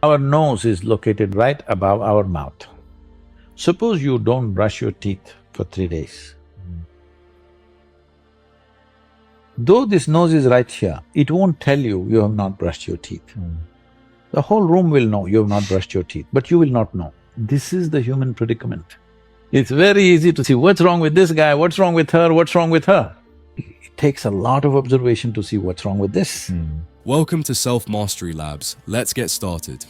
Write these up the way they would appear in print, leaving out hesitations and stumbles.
Our nose is located right above our mouth. Suppose you don't brush your teeth for 3 days. Though this nose is right here, it won't tell you you have not brushed your teeth. The whole room will know you have not brushed your teeth, but you will not know. This is the human predicament. It's very easy to see what's wrong with this guy, what's wrong with her, what's wrong with her. It takes a lot of observation to see what's wrong with this. Welcome to Self-Mastery Labs. Let's get started.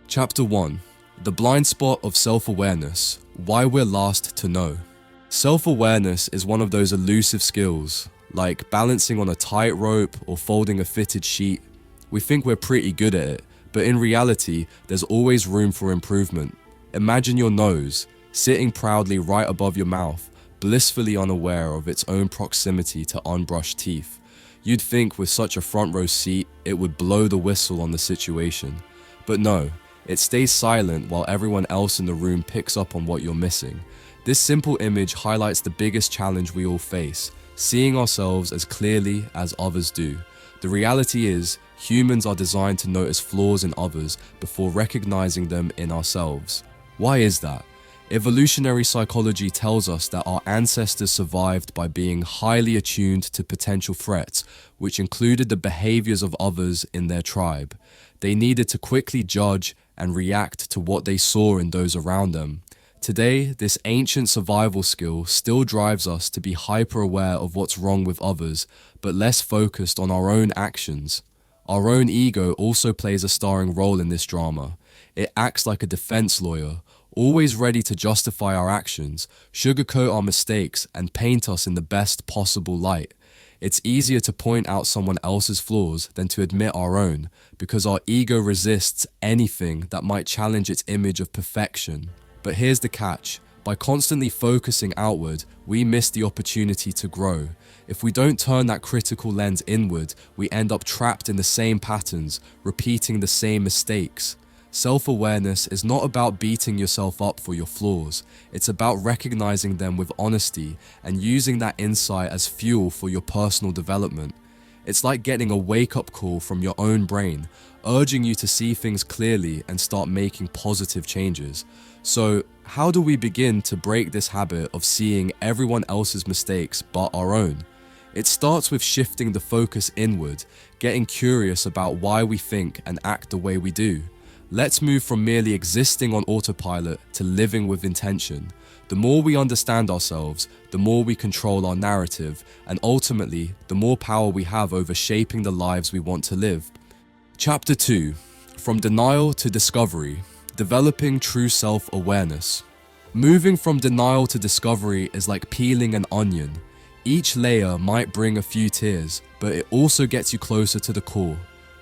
Chapter 1. The blind spot of self-awareness. Why we're last to know. Self-awareness is one of those elusive skills, like balancing on a tightrope or folding a fitted sheet. We think we're pretty good at it, but in reality, there's always room for improvement. Imagine your nose, sitting proudly right above your mouth, blissfully unaware of its own proximity to unbrushed teeth. You'd think with such a front row seat, it would blow the whistle on the situation. But no, it stays silent while everyone else in the room picks up on what you're missing. This simple image highlights the biggest challenge we all face, seeing ourselves as clearly as others do. The reality is, humans are designed to notice flaws in others before recognizing them in ourselves. Why is that? Evolutionary psychology tells us that our ancestors survived by being highly attuned to potential threats, which included the behaviors of others in their tribe. They needed to quickly judge and react to what they saw in those around them. Today, this ancient survival skill still drives us to be hyper-aware of what's wrong with others, but less focused on our own actions. Our own ego also plays a starring role in this drama. It acts like a defense lawyer, always ready to justify our actions, sugarcoat our mistakes, and paint us in the best possible light. It's easier to point out someone else's flaws than to admit our own, because our ego resists anything that might challenge its image of perfection. But here's the catch. By constantly focusing outward, we miss the opportunity to grow. If we don't turn that critical lens inward, we end up trapped in the same patterns, repeating the same mistakes. Self-awareness is not about beating yourself up for your flaws. It's about recognizing them with honesty and using that insight as fuel for your personal development. It's like getting a wake-up call from your own brain, urging you to see things clearly and start making positive changes. So, how do we begin to break this habit of seeing everyone else's mistakes but our own? It starts with shifting the focus inward, getting curious about why we think and act the way we do. Let's move from merely existing on autopilot to living with intention. The more we understand ourselves, the more we control our narrative, and ultimately, the more power we have over shaping the lives we want to live. Chapter 2. From Denial to Discovery. Developing True Self-Awareness. Moving from denial to discovery is like peeling an onion. Each layer might bring a few tears, but it also gets you closer to the core.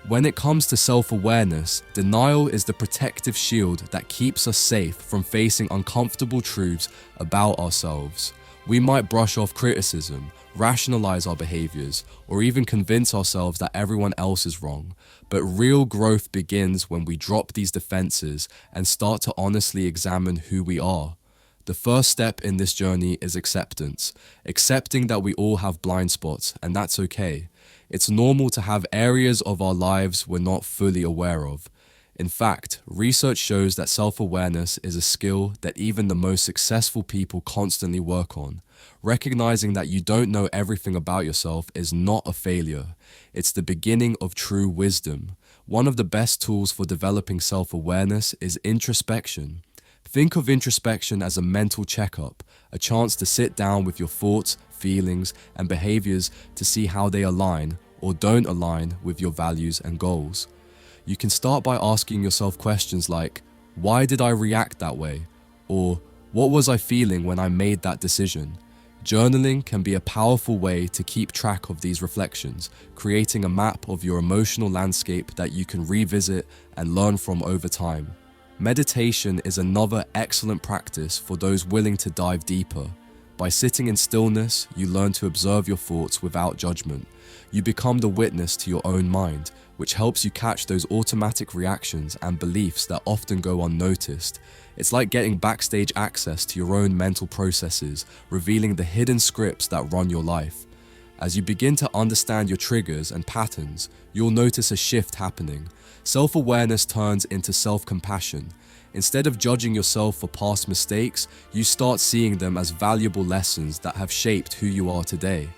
When it comes to self-awareness, denial is the protective shield that keeps us safe from facing uncomfortable truths about ourselves. We might brush off criticism, rationalize our behaviors, or even convince ourselves that everyone else is wrong. But real growth begins when we drop these defenses and start to honestly examine who we are. The first step in this journey is acceptance, accepting that we all have blind spots, and that's okay. It's normal to have areas of our lives we're not fully aware of. In fact, research shows that self-awareness is a skill that even the most successful people constantly work on. Recognizing that you don't know everything about yourself is not a failure. It's the beginning of true wisdom. One of the best tools for developing self-awareness is introspection. Think of introspection as a mental checkup, a chance to sit down with your thoughts, feelings, and behaviors to see how they align or don't align with your values and goals. You can start by asking yourself questions like, why did I react that way? Or, what was I feeling when I made that decision? Journaling can be a powerful way to keep track of these reflections, creating a map of your emotional landscape that you can revisit and learn from over time. Meditation is another excellent practice for those willing to dive deeper. By sitting in stillness, you learn to observe your thoughts without judgment. You become the witness to your own mind, which helps you catch those automatic reactions and beliefs that often go unnoticed. It's like getting backstage access to your own mental processes, revealing the hidden scripts that run your life. As you begin to understand your triggers and patterns, you'll notice a shift happening. Self-awareness turns into self-compassion. Instead of judging yourself for past mistakes, you start seeing them as valuable lessons that have shaped who you are today.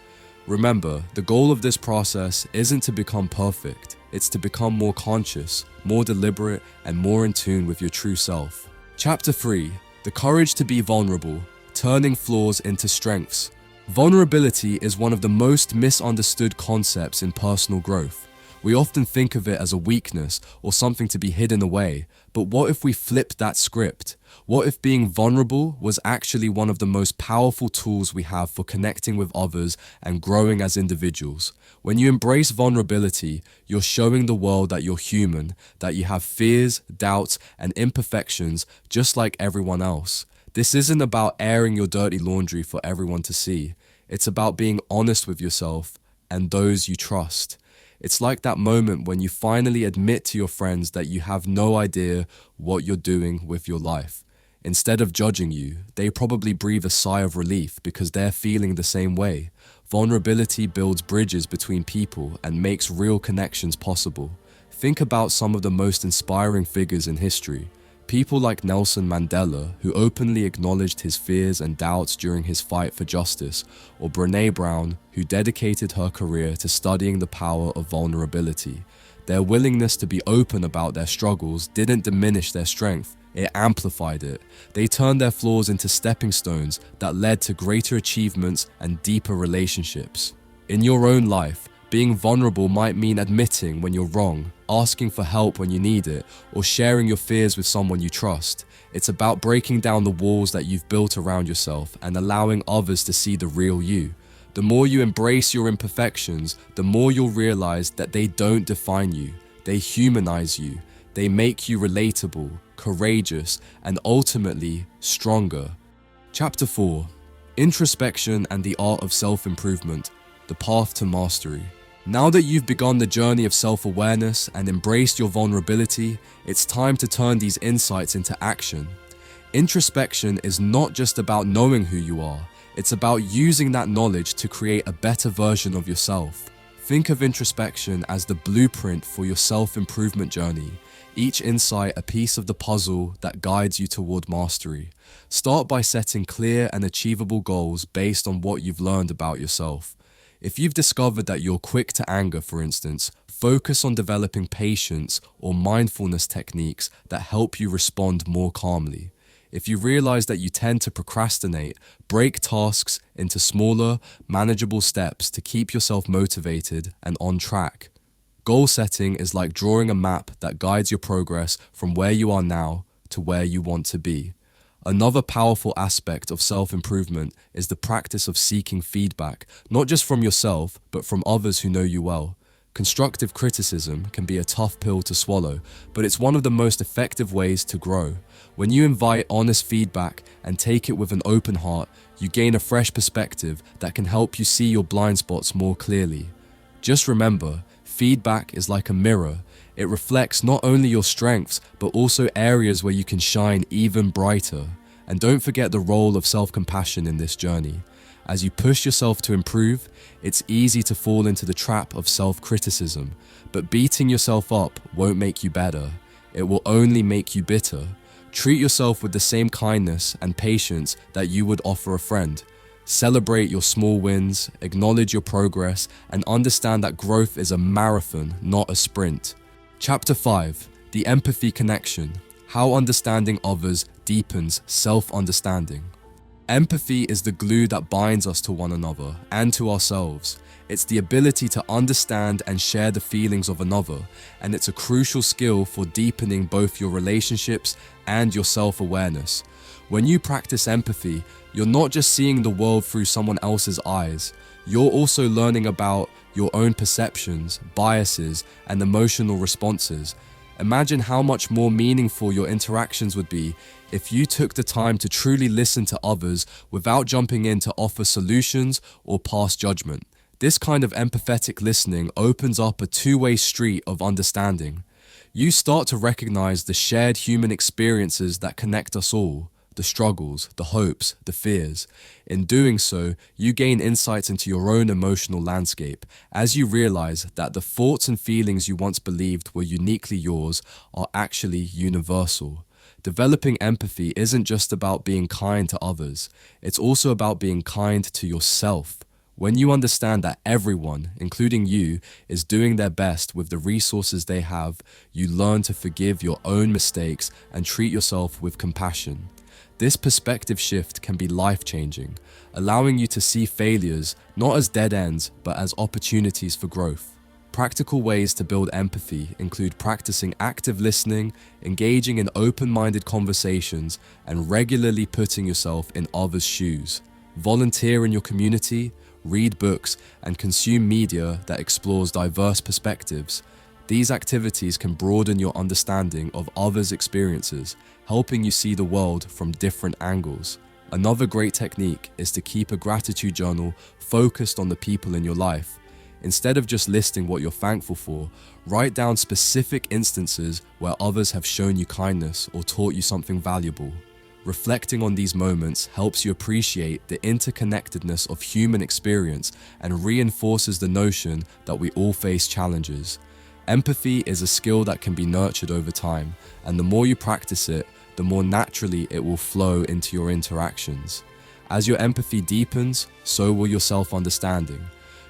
Remember, the goal of this process isn't to become perfect. It's to become more conscious, more deliberate, and more in tune with your true self. Chapter 3. The courage to be vulnerable, turning flaws into strengths. Vulnerability is one of the most misunderstood concepts in personal growth. We often think of it as a weakness or something to be hidden away, but what if we flipped that script? What if being vulnerable was actually one of the most powerful tools we have for connecting with others and growing as individuals? When you embrace vulnerability, you're showing the world that you're human, that you have fears, doubts, and imperfections just like everyone else. This isn't about airing your dirty laundry for everyone to see. It's about being honest with yourself and those you trust. It's like that moment when you finally admit to your friends that you have no idea what you're doing with your life. Instead of judging you, they probably breathe a sigh of relief because they're feeling the same way. Vulnerability builds bridges between people and makes real connections possible. Think about some of the most inspiring figures in history. People like Nelson Mandela, who openly acknowledged his fears and doubts during his fight for justice, or Brené Brown, who dedicated her career to studying the power of vulnerability. Their willingness to be open about their struggles didn't diminish their strength, it amplified it. They turned their flaws into stepping stones that led to greater achievements and deeper relationships. In your own life, being vulnerable might mean admitting when you're wrong, asking for help when you need it, or sharing your fears with someone you trust. It's about breaking down the walls that you've built around yourself and allowing others to see the real you. The more you embrace your imperfections, the more you'll realize that they don't define you. They humanize you. They make you relatable, courageous, and ultimately stronger. Chapter 4. Introspection and the art of self-improvement, the path to mastery. Now that you've begun the journey of self-awareness and embraced your vulnerability, it's time to turn these insights into action. Introspection is not just about knowing who you are, it's about using that knowledge to create a better version of yourself. Think of introspection as the blueprint for your self-improvement journey, each insight a piece of the puzzle that guides you toward mastery. Start by setting clear and achievable goals based on what you've learned about yourself. If you've discovered that you're quick to anger, for instance, focus on developing patience or mindfulness techniques that help you respond more calmly. If you realize that you tend to procrastinate, break tasks into smaller, manageable steps to keep yourself motivated and on track. Goal setting is like drawing a map that guides your progress from where you are now to where you want to be. Another powerful aspect of self-improvement is the practice of seeking feedback, not just from yourself, but from others who know you well. Constructive criticism can be a tough pill to swallow, but it's one of the most effective ways to grow. When you invite honest feedback and take it with an open heart, you gain a fresh perspective that can help you see your blind spots more clearly. Just remember, feedback is like a mirror. It reflects not only your strengths, but also areas where you can shine even brighter. And don't forget the role of self-compassion in this journey. As you push yourself to improve, it's easy to fall into the trap of self-criticism, but beating yourself up won't make you better. It will only make you bitter. Treat yourself with the same kindness and patience that you would offer a friend. Celebrate your small wins, acknowledge your progress, and understand that growth is a marathon, not a sprint. Chapter 5. The Empathy Connection. How understanding others deepens self-understanding. Empathy is the glue that binds us to one another and to ourselves. It's the ability to understand and share the feelings of another, and it's a crucial skill for deepening both your relationships and your self-awareness. When you practice empathy, you're not just seeing the world through someone else's eyes. You're also learning about your own perceptions, biases, and emotional responses. Imagine how much more meaningful your interactions would be if you took the time to truly listen to others without jumping in to offer solutions or pass judgment. This kind of empathetic listening opens up a two-way street of understanding. You start to recognize the shared human experiences that connect us all: the struggles, the hopes, the fears. In doing so, you gain insights into your own emotional landscape as you realize that the thoughts and feelings you once believed were uniquely yours are actually universal. Developing empathy isn't just about being kind to others, it's also about being kind to yourself. When you understand that everyone, including you, is doing their best with the resources they have, you learn to forgive your own mistakes and treat yourself with compassion. This perspective shift can be life-changing, allowing you to see failures not as dead ends, but as opportunities for growth. Practical ways to build empathy include practicing active listening, engaging in open-minded conversations, and regularly putting yourself in others' shoes. Volunteer in your community, read books, and consume media that explores diverse perspectives. These activities can broaden your understanding of others' experiences, helping you see the world from different angles. Another great technique is to keep a gratitude journal focused on the people in your life. Instead of just listing what you're thankful for, write down specific instances where others have shown you kindness or taught you something valuable. Reflecting on these moments helps you appreciate the interconnectedness of human experience and reinforces the notion that we all face challenges. Empathy is a skill that can be nurtured over time, and the more you practice it, the more naturally it will flow into your interactions. As your empathy deepens, so will your self-understanding.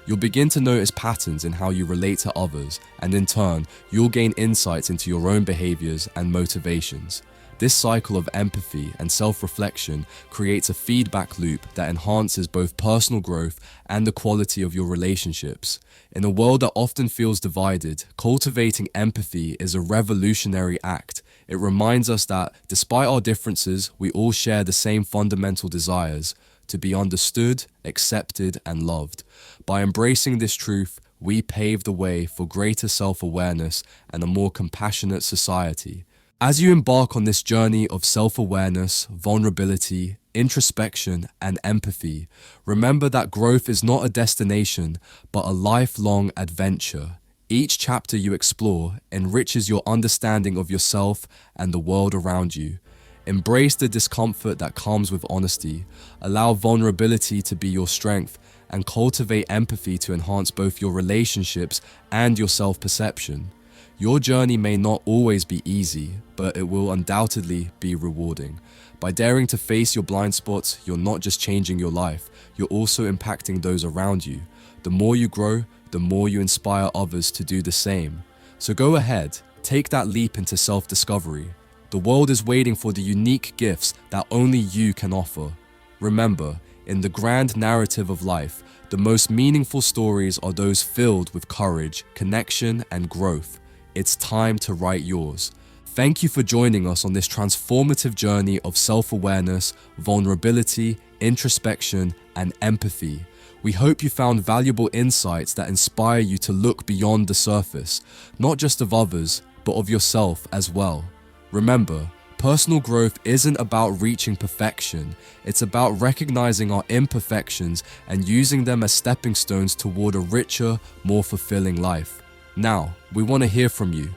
You'll begin to notice patterns in how you relate to others, and in turn, you'll gain insights into your own behaviors and motivations. This cycle of empathy and self-reflection creates a feedback loop that enhances both personal growth and the quality of your relationships. In a world that often feels divided, cultivating empathy is a revolutionary act. It reminds us that, despite our differences, we all share the same fundamental desires: to be understood, accepted, and loved. By embracing this truth, we pave the way for greater self-awareness and a more compassionate society. As you embark on this journey of self-awareness, vulnerability, introspection, and empathy, remember that growth is not a destination, but a lifelong adventure. Each chapter you explore enriches your understanding of yourself and the world around you. Embrace the discomfort that comes with honesty, allow vulnerability to be your strength, and cultivate empathy to enhance both your relationships and your self-perception. Your journey may not always be easy, but it will undoubtedly be rewarding. By daring to face your blind spots, you're not just changing your life, you're also impacting those around you. The more you grow, the more you inspire others to do the same. So go ahead, take that leap into self-discovery. The world is waiting for the unique gifts that only you can offer. Remember, in the grand narrative of life, the most meaningful stories are those filled with courage, connection, and growth. It's time to write yours. Thank you for joining us on this transformative journey of self-awareness, vulnerability, introspection, and empathy. We hope you found valuable insights that inspire you to look beyond the surface, not just of others, but of yourself as well. Remember, personal growth isn't about reaching perfection. It's about recognizing our imperfections and using them as stepping stones toward a richer, more fulfilling life. Now, we want to hear from you.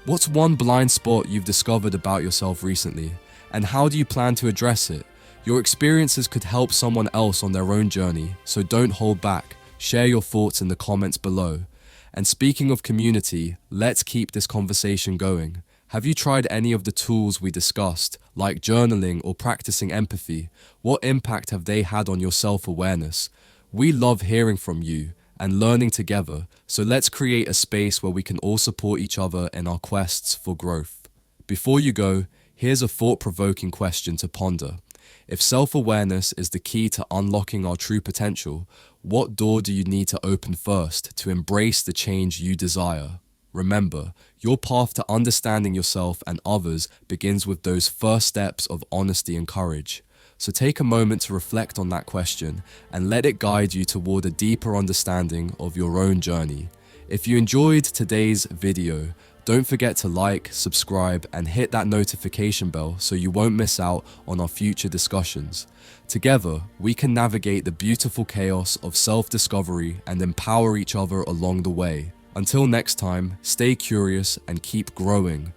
What's one blind spot you've discovered about yourself recently, and how do you plan to address it? Your experiences could help someone else on their own journey, so don't hold back. Share your thoughts in the comments below. And speaking of community, let's keep this conversation going. Have you tried any of the tools we discussed, like journaling or practicing empathy? What impact have they had on your self-awareness? We love hearing from you and learning together, so let's create a space where we can all support each other in our quests for growth. Before you go, here's a thought-provoking question to ponder. If self-awareness is the key to unlocking our true potential, what door do you need to open first to embrace the change you desire? Remember, your path to understanding yourself and others begins with those first steps of honesty and courage. So take a moment to reflect on that question and let it guide you toward a deeper understanding of your own journey. If you enjoyed today's video, don't forget to like, subscribe, and hit that notification bell so you won't miss out on our future discussions. Together, we can navigate the beautiful chaos of self-discovery and empower each other along the way. Until next time, stay curious and keep growing.